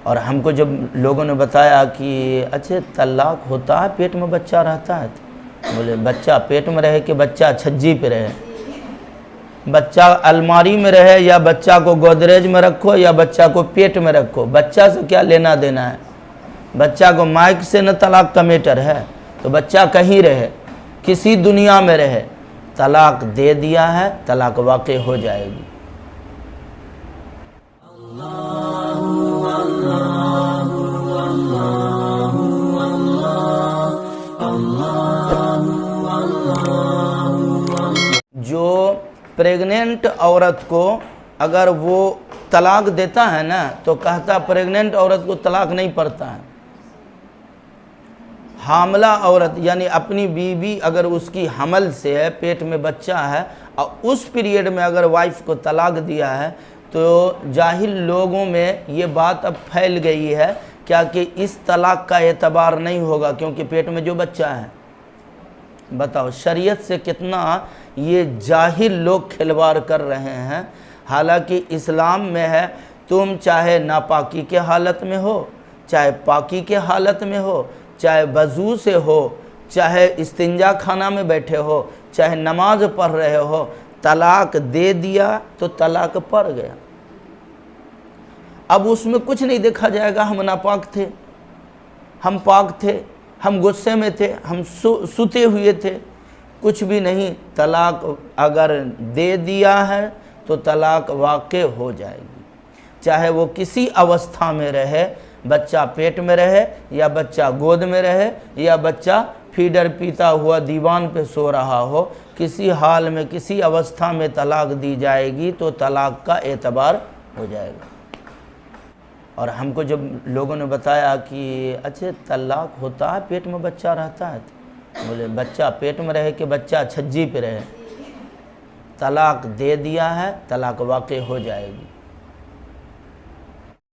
اور ہم کو جب لوگوں نے بتایا کہ اچھا طلاق ہوتا ہے پیٹ میں بچہ رہتا ہے، تو بولے بچہ پیٹ میں رہے کہ بچہ چھجی پہ رہے، بچہ الماری میں رہے یا بچہ کو گودریج میں رکھو یا بچہ کو پیٹ میں رکھو، بچہ سے کیا لینا دینا ہے؟ بچہ کو مائک سے نہ طلاق کا میٹر ہے، تو بچہ کہیں رہے، کسی دنیا میں رہے، طلاق دے دیا ہے، طلاق واقع ہو جائے گی۔ جو پریگننٹ عورت کو اگر وہ طلاق دیتا ہے نا تو کہتا پریگننٹ عورت کو طلاق نہیں پڑتا ہے۔ حاملہ عورت یعنی اپنی بیوی اگر اس کی حمل سے ہے، پیٹ میں بچہ ہے، اور اس پیریڈ میں اگر وائف کو طلاق دیا ہے تو جاہل لوگوں میں یہ بات اب پھیل گئی ہے کیا کہ اس طلاق کا اعتبار نہیں ہوگا کیونکہ پیٹ میں جو بچہ ہے۔ بتاؤ شریعت سے کتنا یہ جاہل لوگ کھلواڑ کر رہے ہیں، حالانکہ اسلام میں ہے تم چاہے ناپاکی کے حالت میں ہو، چاہے پاکی کے حالت میں ہو، چاہے وضو سے ہو، چاہے استنجا خانہ میں بیٹھے ہو، چاہے نماز پڑھ رہے ہو، طلاق دے دیا تو طلاق پڑ گیا۔ اب اس میں کچھ نہیں دیکھا جائے گا ہم ناپاک تھے، ہم پاک تھے، ہم غصے میں تھے، ہم سوتے ہوئے تھے، کچھ بھی نہیں۔ طلاق اگر دے دیا ہے تو طلاق واقع ہو جائے گی، چاہے وہ کسی اوستھا میں رہے، بچہ پیٹ میں رہے یا بچہ گود میں رہے یا بچہ فیڈر پیتا ہوا دیوان پہ سو رہا ہو، کسی حال میں کسی اوستھا میں طلاق دی جائے گی تو طلاق کا اعتبار ہو جائے گا۔ اور ہم کو جب لوگوں نے بتایا کہ اچھا طلاق ہوتا ہے پیٹ میں بچہ رہتا ہے، تو بولے بچہ پیٹ میں رہے کہ بچہ چھجی پہ رہے، طلاق دے دیا ہے، طلاق واقع ہو جائے گی۔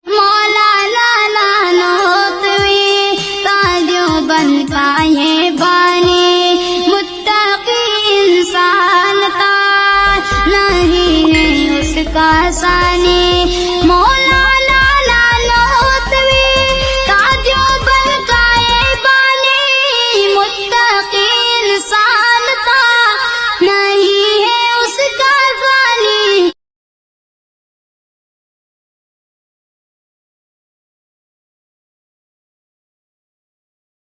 مولانا نانوتوی تاجو بن پائے بانی متقی انسان تا نہیں ہے اس کا ثانی